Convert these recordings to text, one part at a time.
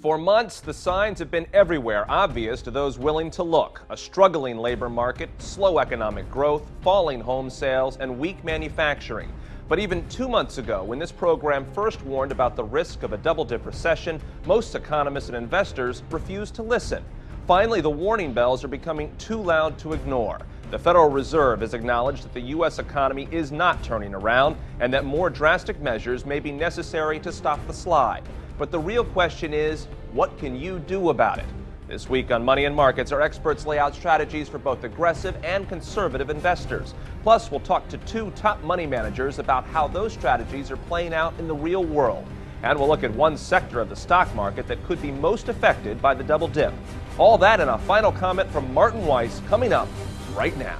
For months, the signs have been everywhere, obvious to those willing to look. A struggling labor market, slow economic growth, falling home sales, and weak manufacturing. But even 2 months ago, when this program first warned about the risk of a double-dip recession, most economists and investors refused to listen. Finally, the warning bells are becoming too loud to ignore. The Federal Reserve has acknowledged that the U.S. economy is not turning around and that more drastic measures may be necessary to stop the slide. But the real question is, what can you do about it? This week on Money and Markets, our experts lay out strategies for both aggressive and conservative investors. Plus, we'll talk to two top money managers about how those strategies are playing out in the real world. And we'll look at one sector of the stock market that could be most affected by the double dip. All that and a final comment from Martin Weiss coming up right now.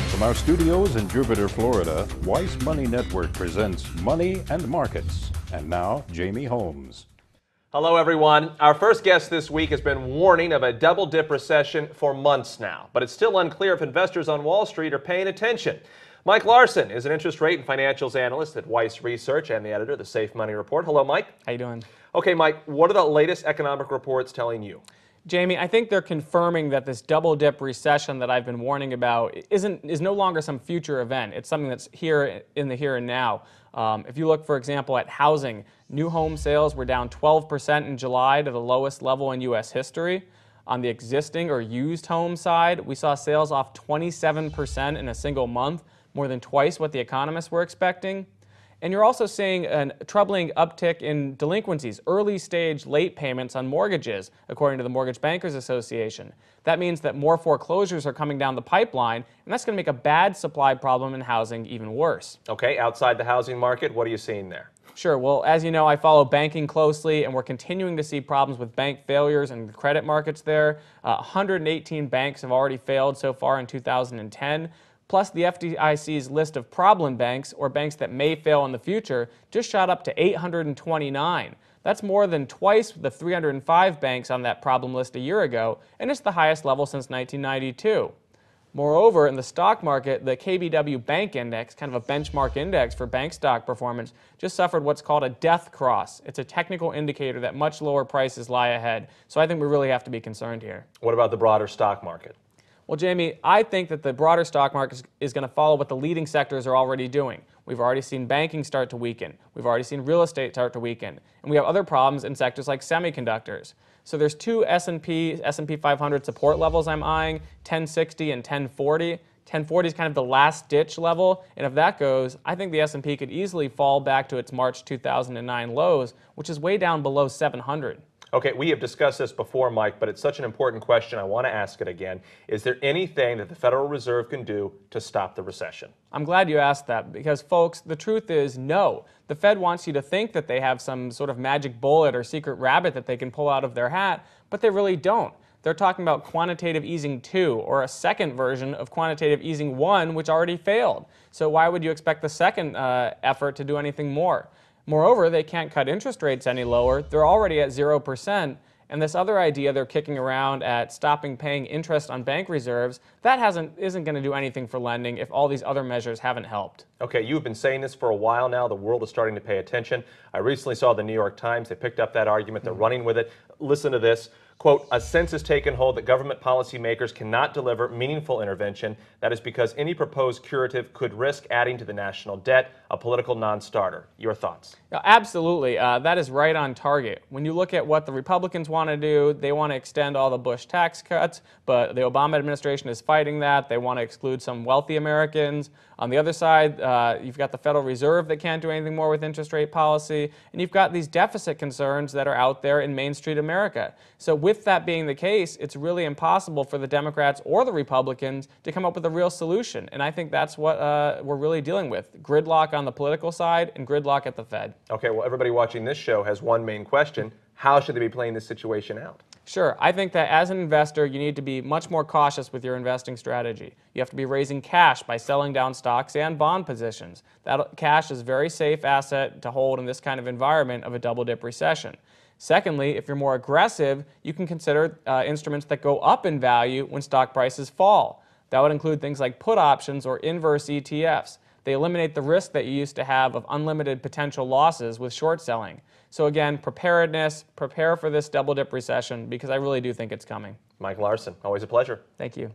From our studios in Jupiter, Florida, Weiss Money Network presents Money and Markets. And now, Jamie Holmes. Hello, everyone. Our first guest this week has been warning of a double-dip recession for months now, but it's still unclear if investors on Wall Street are paying attention. Mike Larson is an interest rate and financials analyst at Weiss Research and the editor of the Safe Money Report. Hello, Mike. How you doing? Okay, Mike, what are the latest economic reports telling you? Jamie, I think they're confirming that this double-dip recession that I've been warning about is no longer some future event. It's something that's here in the here and now. If you look, for example, at housing, new home sales were down 12% in July to the lowest level in U.S. history. On the existing or used home side, we saw sales off 27% in a single month, more than twice what the economists were expecting. And you're also seeing a troubling uptick in delinquencies, early stage late payments on mortgages, according to the Mortgage Bankers Association. That means that more foreclosures are coming down the pipeline, and that's going to make a bad supply problem in housing even worse. Okay, outside the housing market, what are you seeing there? Sure. Well, as you know, I follow banking closely, and we're continuing to see problems with bank failures and the credit markets there. 118 banks have already failed so far in 2010. Plus, the FDIC's list of problem banks, or banks that may fail in the future, just shot up to 829. That's more than twice the 305 banks on that problem list a year ago, and it's the highest level since 1992. Moreover, in the stock market, the KBW Bank Index, kind of a benchmark index for bank stock performance, just suffered what's called a death cross. It's a technical indicator that much lower prices lie ahead. So I think we really have to be concerned here. What about the broader stock market? Well, Jamie, I think that the broader stock market is going to follow what the leading sectors are already doing. We've already seen banking start to weaken. We've already seen real estate start to weaken. And we have other problems in sectors like semiconductors. So there's two S&P 500 support levels I'm eyeing, 1060 and 1040. 1040 is kind of the last ditch level, and if that goes, I think the S&P could easily fall back to its March 2009 lows, which is way down below 700. Okay, we have discussed this before, Mike, but it's such an important question, I want to ask it again. Is there anything that the Federal Reserve can do to stop the recession? I'm glad you asked that because, folks, the truth is no. The Fed wants you to think that they have some sort of magic bullet or secret rabbit that they can pull out of their hat, but they really don't. They're talking about quantitative easing 2, or a second version of quantitative easing 1, which already failed. So why would you expect the second effort to do anything more? Moreover, they can't cut interest rates any lower. They're already at 0%. And this other idea they're kicking around at stopping paying interest on bank reserves, that isn't going to do anything for lending if all these other measures haven't helped. Okay, you've been saying this for a while now. The world is starting to pay attention. I recently saw the New York Times. They picked up that argument. They're running with it. Listen to this. Quote, a sense has taken hold that government policymakers cannot deliver meaningful intervention. That is because any proposed curative could risk adding to the national debt, a political non-starter. Your thoughts? Absolutely. That is right on target. When you look at what the Republicans want to do, they want to extend all the Bush tax cuts, but the Obama administration is fighting that. They want to exclude some wealthy Americans. On the other side, you've got the Federal Reserve that can't do anything more with interest rate policy, and you've got these deficit concerns that are out there in Main Street America. So with that being the case, it's really impossible for the Democrats or the Republicans to come up with a real solution, and I think that's what we're really dealing with. Gridlock on the political side and gridlock at the Fed. Okay, well, everybody watching this show has one main question. How should they be playing this situation out? Sure. I think that as an investor, you need to be much more cautious with your investing strategy. You have to be raising cash by selling down stocks and bond positions. That cash is a very safe asset to hold in this kind of environment of a double-dip recession. Secondly, if you're more aggressive, you can consider instruments that go up in value when stock prices fall. That would include things like put options or inverse ETFs. They eliminate the risk that you used to have of unlimited potential losses with short selling. So again, preparedness, prepare for this double dip recession because I really do think it's coming. Mike Larson, always a pleasure. Thank you.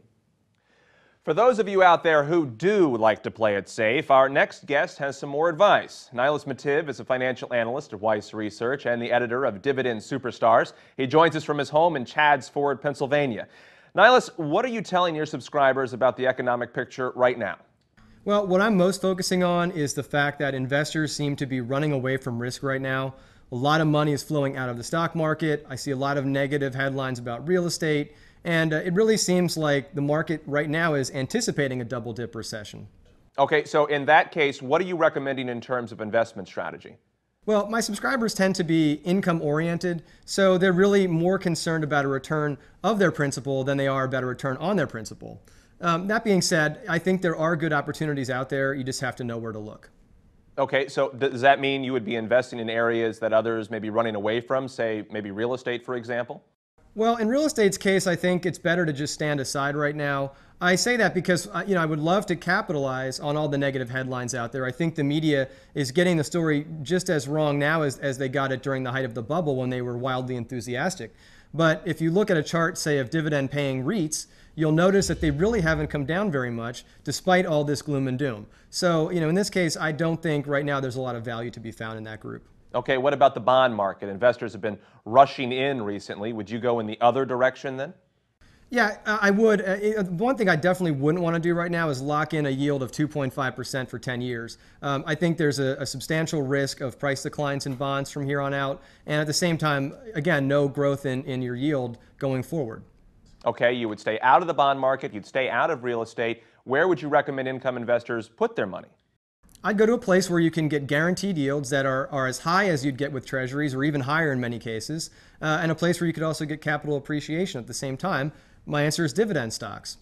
For those of you out there who do like to play it safe, our next guest has some more advice. Nihilus is a financial analyst at Weiss Research and the editor of Dividend Superstars. He joins us from his home in Chadds Ford, Pennsylvania. Nihilus, what are you telling your subscribers about the economic picture right now? Well, what I'm most focusing on is the fact that investors seem to be running away from risk right now. A lot of money is flowing out of the stock market. I see a lot of negative headlines about real estate, and it really seems like the market right now is anticipating a double dip recession. Okay, so in that case, what are you recommending in terms of investment strategy? Well, my subscribers tend to be income oriented, so they're really more concerned about a return of their principal than they are about a return on their principal. That being said, I think there are good opportunities out there. You just have to know where to look. Okay, so does that mean you would be investing in areas that others may be running away from, say maybe real estate, for example? Well, in real estate's case, I think it's better to just stand aside right now. I say that because I would love to capitalize on all the negative headlines out there. I think the media is getting the story just as wrong now as they got it during the height of the bubble when they were wildly enthusiastic. But if you look at a chart, say, of dividend-paying REITs, you'll notice that they really haven't come down very much despite all this gloom and doom. So, in this case, I don't think right now there's a lot of value to be found in that group. Okay, what about the bond market? Investors have been rushing in recently. Would you go in the other direction then? Yeah, I would. One thing I definitely wouldn't want to do right now is lock in a yield of 2.5% for 10 years. I think there's a substantial risk of price declines in bonds from here on out. And at the same time, again, no growth in your yield going forward. Okay, you would stay out of the bond market, you'd stay out of real estate. Where would you recommend income investors put their money? I'd go to a place where you can get guaranteed yields that are as high as you'd get with treasuries or even higher in many cases, and a place where you could also get capital appreciation at the same time. My answer is dividend stocks.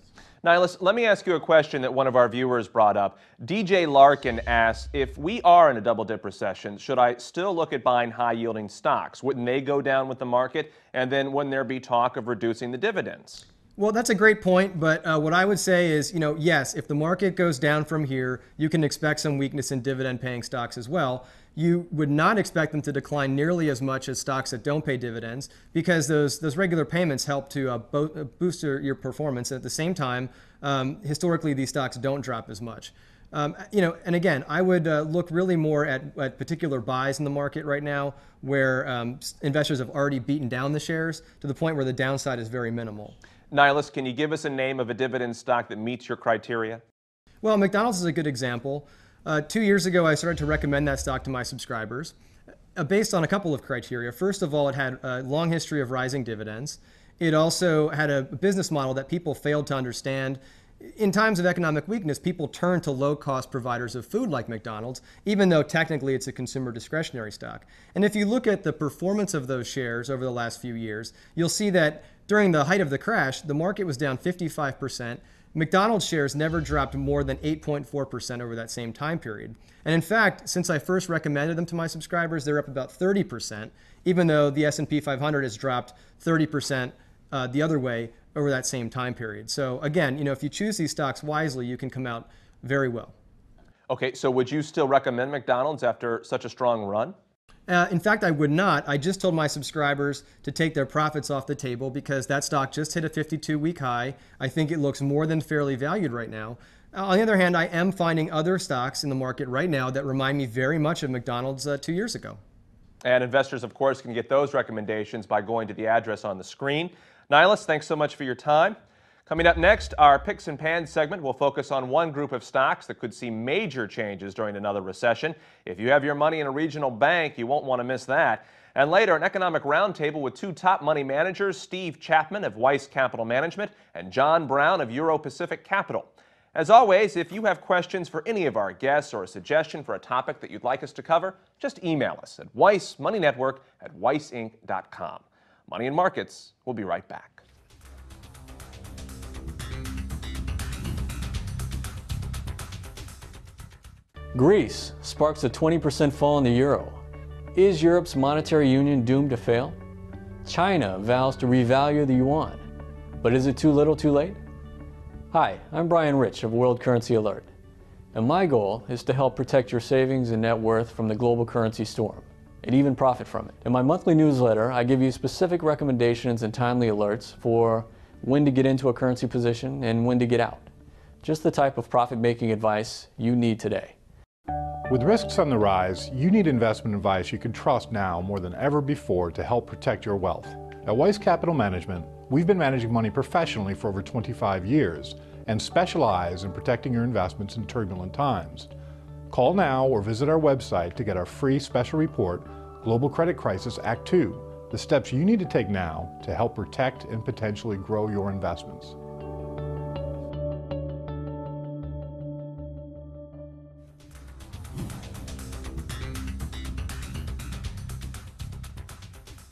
Nihilus, let me ask you a question that one of our viewers brought up. DJ Larkin asks, if we are in a double dip recession, should I still look at buying high yielding stocks? Wouldn't they go down with the market? And then wouldn't there be talk of reducing the dividends? Well, that's a great point, but what I would say is, yes, if the market goes down from here, you can expect some weakness in dividend-paying stocks as well. You would not expect them to decline nearly as much as stocks that don't pay dividends because those regular payments help to boost your performance. And at the same time, historically, these stocks don't drop as much. And again, I would look really more at particular buys in the market right now where investors have already beaten down the shares to the point where the downside is very minimal. Nihilus, can you give us a name of a dividend stock that meets your criteria? Well, McDonald's is a good example. 2 years ago, I started to recommend that stock to my subscribers based on a couple of criteria. First of all, it had a long history of rising dividends. It also had a business model that people failed to understand. In times of economic weakness, people turn to low-cost providers of food like McDonald's, even though technically it's a consumer discretionary stock. And if you look at the performance of those shares over the last few years, you'll see that during the height of the crash, the market was down 55%. McDonald's shares never dropped more than 8.4% over that same time period. And in fact, since I first recommended them to my subscribers, they're up about 30%, even though the S&P 500 has dropped 30% the other way over that same time period. So again, if you choose these stocks wisely, you can come out very well. Okay, so would you still recommend McDonald's after such a strong run? In fact, I would not. I just told my subscribers to take their profits off the table because that stock just hit a 52-week high. I think it looks more than fairly valued right now. On the other hand, I am finding other stocks in the market right now that remind me very much of McDonald's 2 years ago. And investors, of course, can get those recommendations by going to the address on the screen. Nihilus, thanks so much for your time. Coming up next, our Picks and Pans segment will focus on one group of stocks that could see major changes during another recession. If you have your money in a regional bank, you won't want to miss that. And later, an economic roundtable with two top money managers, Steve Chapman of Weiss Capital Management and John Brown of Euro Pacific Capital. As always, if you have questions for any of our guests or a suggestion for a topic that you'd like us to cover, just email us at weissmoneynetwork@weissinc.com. Money and Markets will be right back. Greece sparks a 20% fall in the euro. Is Europe's monetary union doomed to fail? China vows to revalue the yuan, but is it too little too late? Hi, I'm Brian Rich of World Currency Alert, and my goal is to help protect your savings and net worth from the global currency storm, and even profit from it. In my monthly newsletter, I give you specific recommendations and timely alerts for when to get into a currency position and when to get out. Just the type of profit-making advice you need today. With risks on the rise, you need investment advice you can trust now more than ever before to help protect your wealth. At Weiss Capital Management, we've been managing money professionally for over 25 years and specialize in protecting your investments in turbulent times. Call now or visit our website to get our free special report, Global Credit Crisis Act 2, the steps you need to take now to help protect and potentially grow your investments.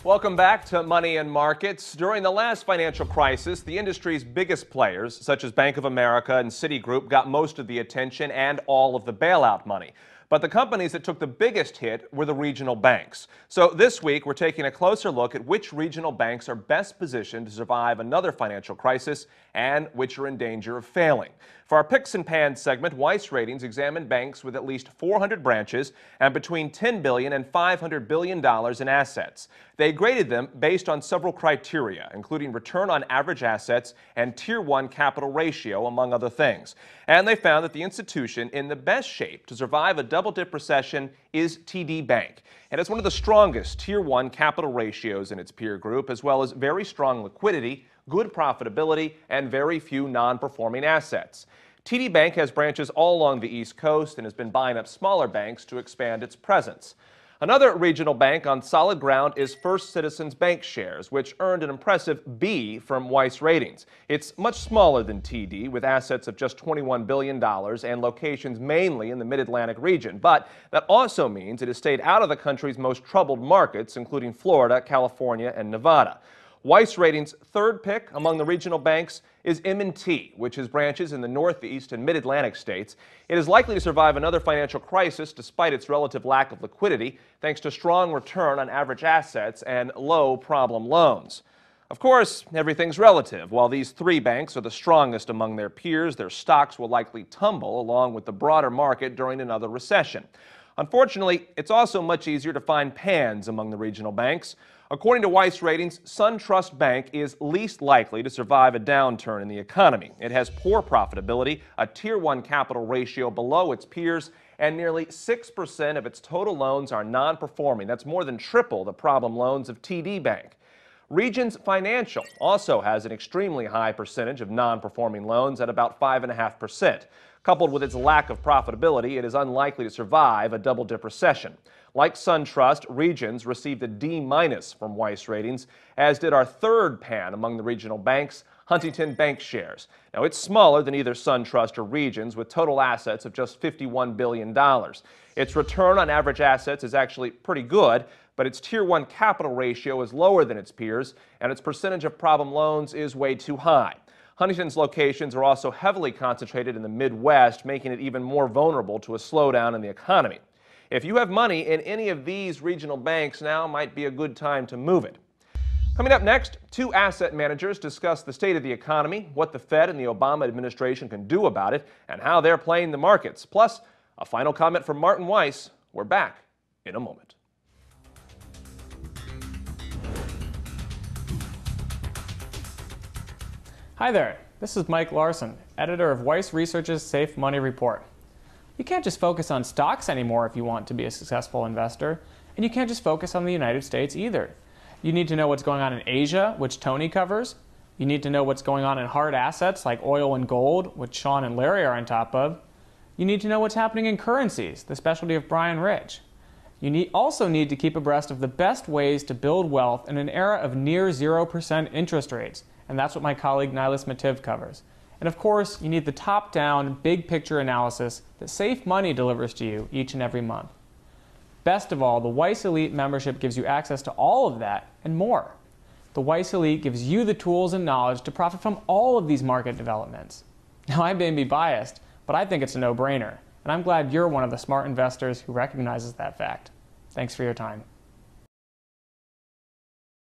Welcome back to Money and Markets. During the last financial crisis, the industry's biggest players, such as Bank of America and Citigroup, got most of the attention and all of the bailout money. But the companies that took the biggest hit were the regional banks. So this week, we're taking a closer look at which regional banks are best positioned to survive another financial crisis and which are in danger of failing. For our Picks and Pans segment, Weiss Ratings examined banks with at least 400 branches and between $10 billion and $500 billion in assets. They graded them based on several criteria, including return on average assets and Tier 1 capital ratio, among other things. And they found that the institution in the best shape to survive a double-dip recession is TD Bank. And it's one of the strongest Tier 1 capital ratios in its peer group, as well as very strong liquidity, good profitability, and very few non-performing assets. TD Bank has branches all along the East Coast and has been buying up smaller banks to expand its presence. Another regional bank on solid ground is First Citizens Bancshares, which earned an impressive B from Weiss Ratings. It's much smaller than TD, with assets of just $21 billion and locations mainly in the Mid-Atlantic region. But that also means it has stayed out of the country's most troubled markets, including Florida, California, and Nevada. Weiss Ratings' third pick among the regional banks is M&T, which has branches in the Northeast and Mid-Atlantic states. It is likely to survive another financial crisis despite its relative lack of liquidity, thanks to strong return on average assets and low problem loans. Of course, everything's relative. While these three banks are the strongest among their peers, their stocks will likely tumble along with the broader market during another recession. Unfortunately, it's also much easier to find pans among the regional banks. According to Weiss Ratings, SunTrust Bank is least likely to survive a downturn in the economy. It has poor profitability, a Tier 1 capital ratio below its peers, and nearly 6% of its total loans are non-performing. That's more than triple the problem loans of TD Bank. Regions Financial also has an extremely high percentage of non-performing loans at about 5.5%. Coupled with its lack of profitability, it is unlikely to survive a double-dip recession. Like SunTrust, Regions received a D- from Weiss Ratings, as did our third pan among the regional banks, Huntington Bancshares. Now, it's smaller than either SunTrust or Regions, with total assets of just $51 billion. Its return on average assets is actually pretty good, but its Tier 1 capital ratio is lower than its peers, and its percentage of problem loans is way too high. Huntington's locations are also heavily concentrated in the Midwest, making it even more vulnerable to a slowdown in the economy. If you have money in any of these regional banks, now might be a good time to move it. Coming up next, two asset managers discuss the state of the economy, what the Fed and the Obama administration can do about it, and how they're playing the markets. Plus, a final comment from Martin Weiss. We're back in a moment. Hi there, this is Mike Larson, editor of Weiss Research's Safe Money Report. You can't just focus on stocks anymore if you want to be a successful investor, and you can't just focus on the United States either. You need to know what's going on in Asia, which Tony covers. You need to know what's going on in hard assets like oil and gold, which Sean and Larry are on top of. You need to know what's happening in currencies, the specialty of Brian Rich. You also need to keep abreast of the best ways to build wealth in an era of near 0% interest rates. And that's what my colleague Nihilus covers. And of course, you need the top-down, big-picture analysis that Safe Money delivers to you each and every month. Best of all, the Weiss Elite membership gives you access to all of that and more. The Weiss Elite gives you the tools and knowledge to profit from all of these market developments. Now, I may be biased, but I think it's a no-brainer, and I'm glad you're one of the smart investors who recognizes that fact. Thanks for your time.